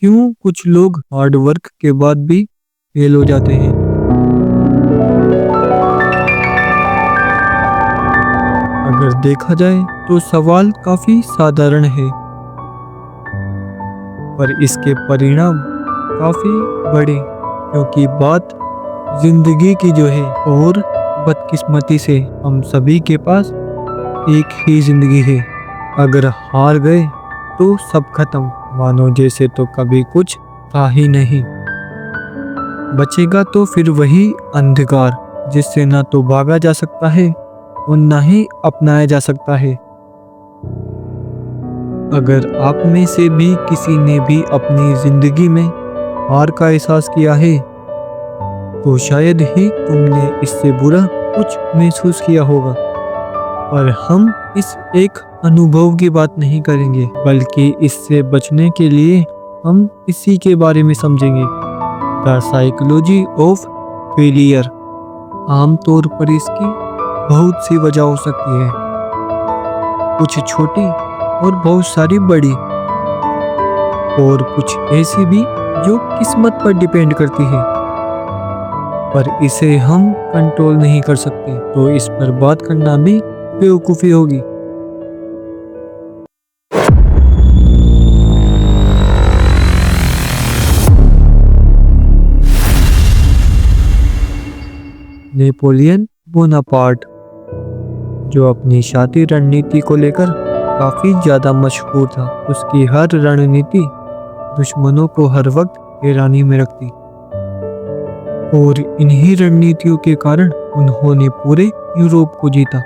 क्यों कुछ लोग हार्ड वर्क के बाद भी फेल हो जाते हैं? अगर देखा जाए तो सवाल काफी साधारण है, पर इसके परिणाम काफी बड़े, क्योंकि बात जिंदगी की जो है, और बदकिस्मती से हम सभी के पास एक ही जिंदगी है। अगर हार गए तो सब खत्म, मानो जैसे तो कभी कुछ था ही नहीं। बचेगा तो फिर वही अंधकार, जिससे ना तो भागा जा सकता है और ना ही अपनाया जा सकता है। अगर आप में से भी किसी ने भी अपनी जिंदगी में हार का एहसास किया है, तो शायद ही तुमने इससे बुरा कुछ महसूस किया होगा। पर हम इस एक अनुभव की बात नहीं करेंगे, बल्कि इससे बचने के लिए हम इसी के बारे में समझेंगे। The psychology of failure. आमतौर पर इसकी बहुत सी वजह हो सकती है, कुछ छोटी और बहुत सारी बड़ी, और कुछ ऐसी भी जो किस्मत पर डिपेंड करती है, पर इसे हम कंट्रोल नहीं कर सकते। तो इस पर बात करना भी बेवकूफ़ी होगी। नेपोलियन बोनापार्ट, जो अपनी शाती रणनीति को लेकर काफी ज्यादा मशहूर था, उसकी हर रणनीति दुश्मनों को हर वक्त हैरानी में रखती, और इन्हीं रणनीतियों के कारण उन्होंने पूरे यूरोप को जीता।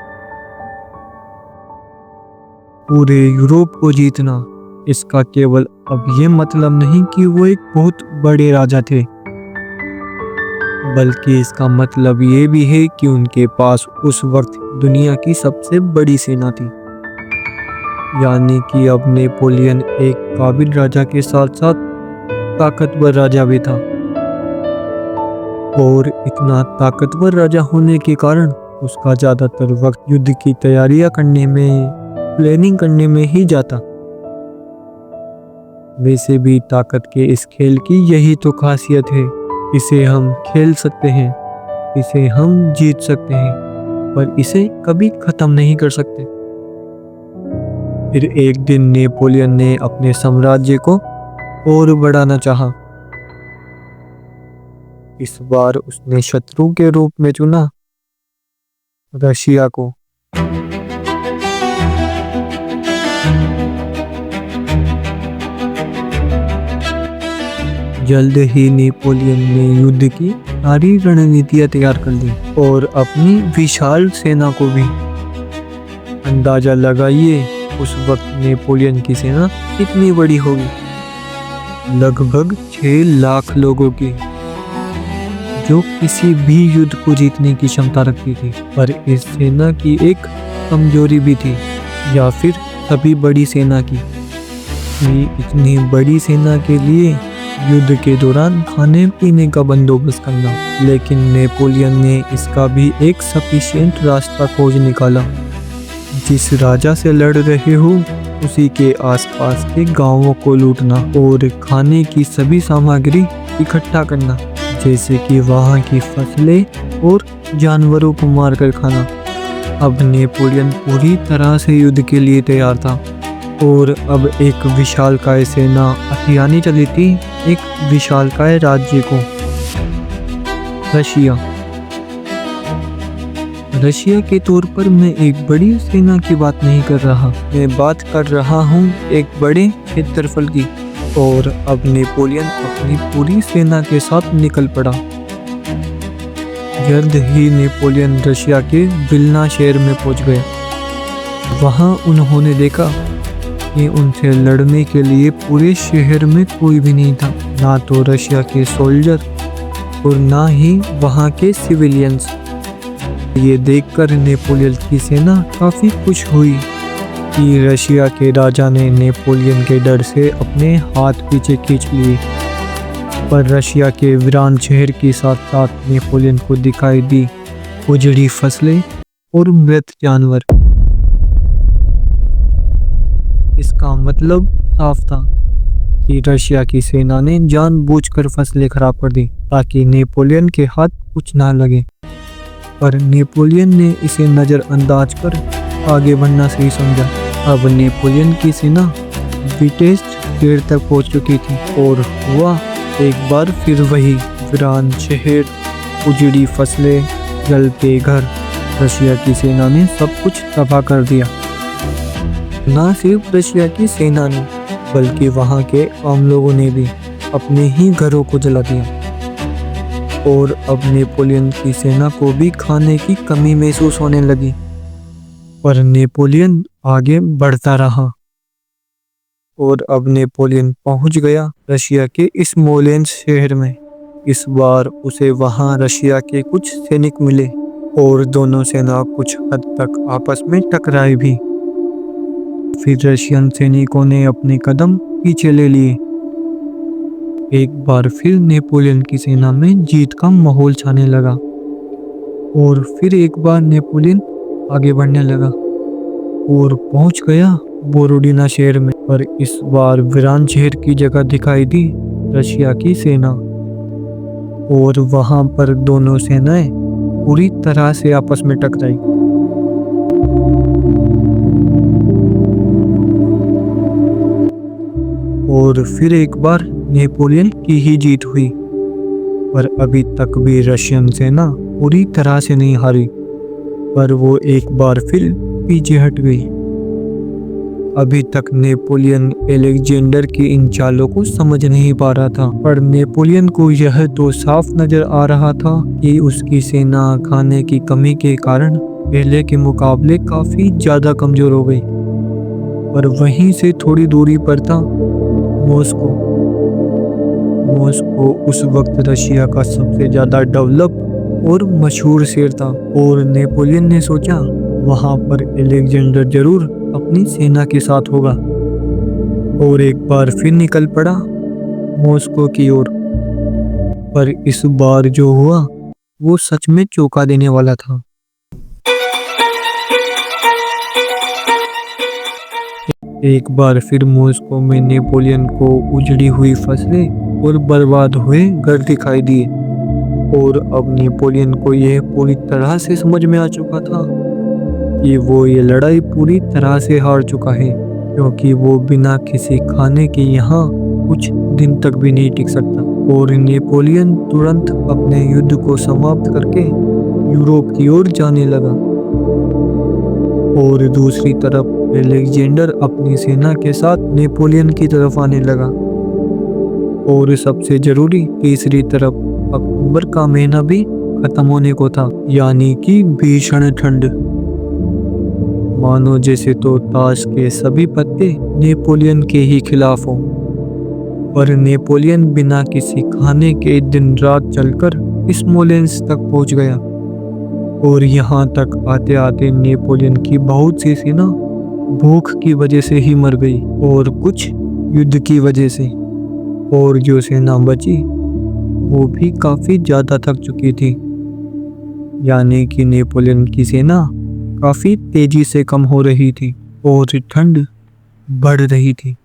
पूरे यूरोप को जीतना, इसका केवल अब ये मतलब नहीं कि वो एक बहुत बड़े राजा थे, बल्कि इसका मतलब ये भी है कि उनके पास उस वक्त दुनिया की सबसे बड़ी सेना थी। यानी कि अब नेपोलियन एक काबिल राजा के साथ साथ ताकतवर राजा भी था, और इतना ताकतवर राजा होने के कारण उसका ज्यादातर वक्त युद्ध की तैयारियां करने में, प्लानिंग करने में ही जाता। वैसे भी ताकत के इस खेल की यही तो खासियत है, इसे हम खेल सकते हैं, इसे हम जीत सकते हैं, पर इसे कभी खत्म नहीं कर सकते। फिर एक दिन नेपोलियन ने अपने साम्राज्य को और बढ़ाना चाहा। इस बार उसने शत्रु के रूप में चुना रशिया को। जल्द ही नेपोलियन ने युद्ध की सारी रणनीतियां तैयार कर दी, और अपनी विशाल सेना को भी। अंदाजा लगाइए उस वक्त नेपोलियन की सेना कितनी बड़ी होगी, लगभग 6 लाख लोगों की, जो किसी भी युद्ध को जीतने की क्षमता रखती थी। पर इस सेना की एक कमजोरी भी थी, या फिर सभी बड़ी सेना की, कि इतनी बड़ी सेना के लिए युद्ध के दौरान खाने पीने का बंदोबस्त करना। लेकिन नेपोलियन ने इसका भी एक सफिशिएंट रास्ता खोज निकाला। जिस राजा से लड़ रहे हो उसी के आसपास के गांवों को लूटना और खाने की सभी सामग्री इकट्ठा करना, जैसे कि वहां की फसलें और जानवरों को मारकर खाना। अब नेपोलियन पूरी तरह से युद्ध के लिए तैयार था, और अब एक विशालकाय सेना हथियाने चली थी एक विशालकाय राज्य को, रशिया। रशिया के तौर पर मैं एक बड़ी सेना की बात नहीं कर रहा, मैं बात कर रहा हूँ एक बड़े क्षेत्रफल की। और अब नेपोलियन अपनी पूरी सेना के साथ निकल पड़ा। जल्द ही नेपोलियन रशिया के विल्ना शहर में पहुंच गया। वहां उन्होंने देखा कि उनसे लड़ने के लिए पूरे शहर में कोई भी नहीं था, ना तो रशिया के सोल्जर और ना ही वहां के सिविलियंस। ये देखकर नेपोलियन की सेना काफी खुश हुई कि रशिया के राजा ने नेपोलियन के डर से अपने हाथ पीछे खींच लिए। पर रशिया के वीरान शहर के साथ साथ नेपोलियन को दिखाई दी उजड़ी फसलें और मृत जानवर। इसका मतलब साफ था कि रशिया की सेना ने जानबूझकर फसलें खराब कर दी ताकि नेपोलियन के हाथ कुछ ना लगे। पर नेपोलियन ने इसे नज़रअंदाज कर आगे बढ़ना सही समझा। अब नेपोलियन की सेना विटेस्ट देर तक पहुंच चुकी थी और हुआ एक बार फिर वही वीरान शहर, उजड़ी फसलें, जलते घर। रशिया की सेना ने सब कुछ तबाह कर दिया। न सिर्फ रशिया की सेना ने बल्कि वहाँ के आम लोगों ने भी अपने ही घरों को जला दिया। और अब नेपोलियन की सेना को भी खाने की कमी महसूस होने लगी। पर नेपोलियन आगे बढ़ता रहा और अब नेपोलियन पहुंच गया रशिया के स्मोलेंस्क शहर में। इस बार उसे वहां रशिया के कुछ सैनिक मिले और दोनों सेना कुछ हद तक आपस में टकराई भी। फिर रशियन सैनिकों ने अपने कदम पीछे ले लिए। एक बार फिर नेपोलियन की सेना में जीत का माहौल छाने लगा और फिर एक बार नेपोलियन आगे बढ़ने लगा और पहुंच गया बोरोडिना शहर में। पर इस बार वीरान शहर की जगह दिखाई दी रशिया की सेना और वहां पर दोनों सेनाएं पूरी तरह से आपस में टकराई। और फिर एक बार नेपोलियन की ही जीत हुई। पर अभी तक भी रशियन सेना पूरी तरह से नहीं हारी, पर वो एक बार फिर पीछे हट गई। अभी तक नेपोलियन अलेक्जेंडर की इन चालों को समझ नहीं पा रहा था, पर नेपोलियन को यह तो साफ नजर आ रहा था कि उसकी सेना खाने की कमी के कारण पहले के मुकाबले काफी ज्यादा कमजोर हो गई। पर वहीं से थोड़ी दूरी पर था मॉस्को। मॉस्को उस वक्त रशिया का सबसे ज्यादा डेवलप और मशहूर शहर था और नेपोलियन ने सोचा वहां पर अलेक्जेंडर जरूर अपनी सेना के साथ होगा और एक बार फिर निकल पड़ा मॉस्को की ओर। पर इस बार जो हुआ वो सच में चौंका देने वाला था। एक बार फिर मॉस्को में नेपोलियन को उजड़ी हुई फसलें और बर्बाद हुए घर दिखाई दिए और अब नेपोलियन को यह पूरी तरह से समझ में आ चुका था कि वो ये लड़ाई पूरी तरह से हार चुका है, क्योंकि वो बिना किसी खाने के यहाँ कुछ दिन तक भी नहीं टिक सकता। और नेपोलियन तुरंत अपने युद्ध को समाप्त करके यूरोप की ओर जाने लगा और दूसरी तरफ अलेक्जेंडर अपनी सेना के साथ नेपोलियन की तरफ आने लगा। और सबसे जरूरी तीसरी तरफ अक्टूबर का महीना भी खत्म होने को था, यानी कि भीषण ठंड। मानो जैसे तो ताश के सभी पत्ते नेपोलियन के ही खिलाफ हों। पर नेपोलियन बिना किसी खाने के दिन रात चलकर स्मोलेंस्क तक पहुंच गया और यहाँ तक आते आते नेपोलियन की बहुत सी सेना भूख की वजह से ही मर गई और कुछ युद्ध की वजह से, और जो सेना बची वो भी काफी ज्यादा थक चुकी थी, यानी कि नेपोलियन की सेना काफी तेजी से कम हो रही थी और ठंड बढ़ रही थी।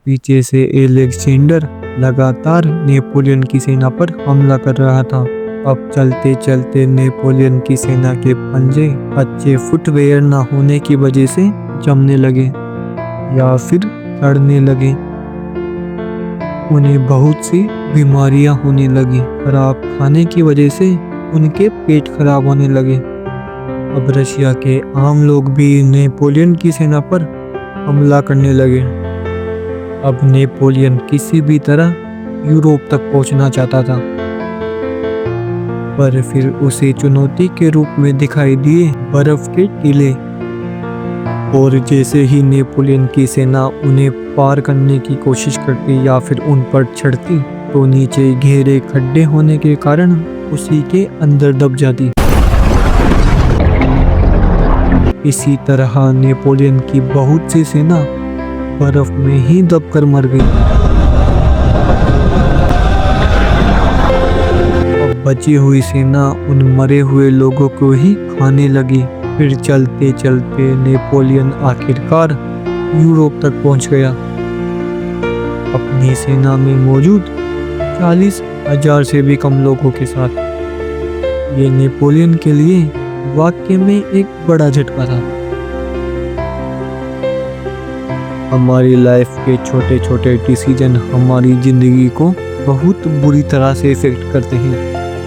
पीछे से अलेक्जेंडर लगातार नेपोलियन की सेना पर हमला कर रहा था। अब चलते चलते नेपोलियन की सेना के पंजे अच्छे फुटवेयर ना होने की वजह से जमने लगे या फिर सड़ने लगे। उन्हें बहुत सी बीमारियां होने लगी। खराब खाने की वजह से उनके पेट खराब होने लगे। अब रशिया के आम लोग भी नेपोलियन की सेना पर हमला करने लगे। अब नेपोलियन किसी भी तरह यूरोप तक पहुंचना चाहता था, पर फिर उसे चुनौती के रूप में दिखाई दिए बर्फ के टीले। और जैसे ही नेपोलियन की सेना उन्हें पार करने की कोशिश करती या फिर उन पर चढ़ती तो नीचे गहरे खड्डे होने के कारण उसी के अंदर दब जाती। इसी तरह नेपोलियन की बहुत सी सेना बर्फ में ही दबकर मर गई। बची हुई सेना उन मरे हुए लोगों को ही खाने लगी। फिर चलते चलते नेपोलियन आखिरकार यूरोप तक पहुंच गया अपनी सेना में मौजूद 40,000 से भी कम लोगों के साथ। ये नेपोलियन के लिए वाकई में एक बड़ा झटका था। हमारी लाइफ के छोटे छोटे डिसीजन हमारी ज़िंदगी को बहुत बुरी तरह से इफेक्ट करते हैं,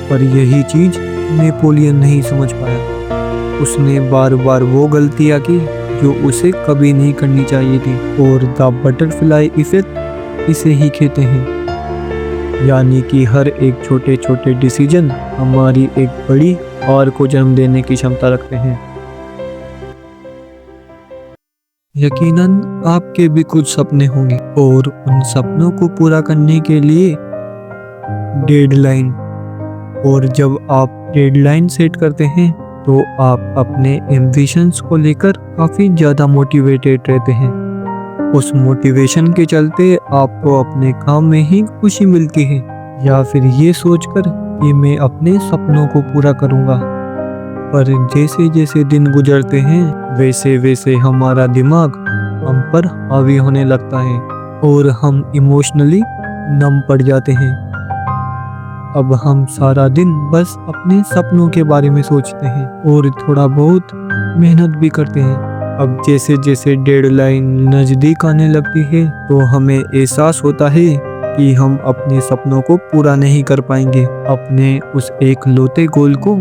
पर यही चीज़ नेपोलियन नहीं समझ पाया। उसने बार बार वो गलतियाँ की जो उसे कभी नहीं करनी चाहिए थी, और द बटरफ्लाई इफेक्ट इसे ही कहते हैं। यानी कि हर एक छोटे छोटे डिसीजन हमारी एक बड़ी हार को जन्म देने की क्षमता रखते हैं। यकीनन आपके भी कुछ सपने होंगे, और उन सपनों को पूरा करने के लिए डेडलाइन, और जब आप डेडलाइन सेट करते हैं तो आप अपने एम्बिशंस को लेकर काफ़ी ज़्यादा मोटिवेटेड रहते हैं। उस मोटिवेशन के चलते आपको अपने काम में ही खुशी मिलती है, या फिर ये सोचकर कि मैं अपने सपनों को पूरा करूँगा। पर जैसे जैसे दिन गुजरते हैं वैसे वैसे हमारा दिमाग हम पर हावी होने लगता है और हम इमोशनली नम पड़ जाते हैं। अब हम सारा दिन बस अपने सपनों के बारे में सोचते हैं और थोड़ा बहुत मेहनत भी करते हैं। अब जैसे जैसे डेडलाइन नज़दीक आने लगती है तो हमें एहसास होता है कि हम अपने सपनों को पूरा नहीं कर पाएंगे, अपने उस एक लौते गोल को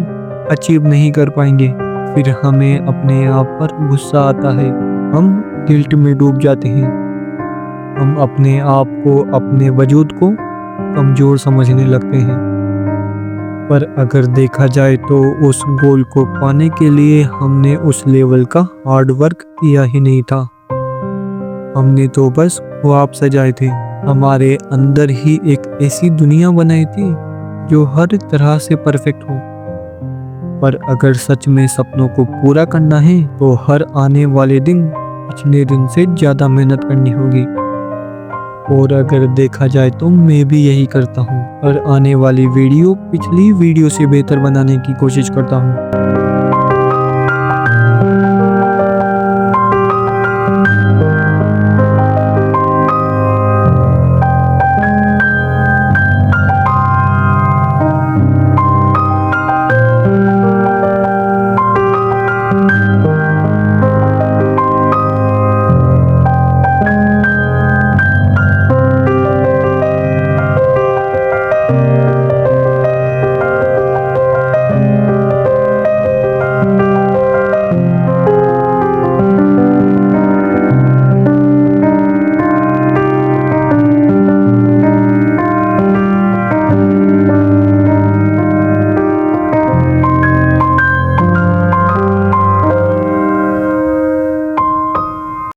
अचीव नहीं कर पाएंगे। फिर हमें अपने आप पर गुस्सा आता है, हम गिल्ट में डूब जाते हैं, हम अपने आप को, अपने वजूद को कमज़ोर समझने लगते हैं। पर अगर देखा जाए तो उस गोल को पाने के लिए हमने उस लेवल का हार्ड वर्क किया ही नहीं था। हमने तो बस ख्वाब सजाए थे, हमारे अंदर ही एक ऐसी दुनिया बनाई थी जो हर तरह से परफेक्ट हो। पर अगर सच में सपनों को पूरा करना है तो हर आने वाले दिन पिछले दिन से ज़्यादा मेहनत करनी होगी। और अगर देखा जाए तो मैं भी यही करता हूँ, और आने वाली वीडियो पिछली वीडियो से बेहतर बनाने की कोशिश करता हूँ।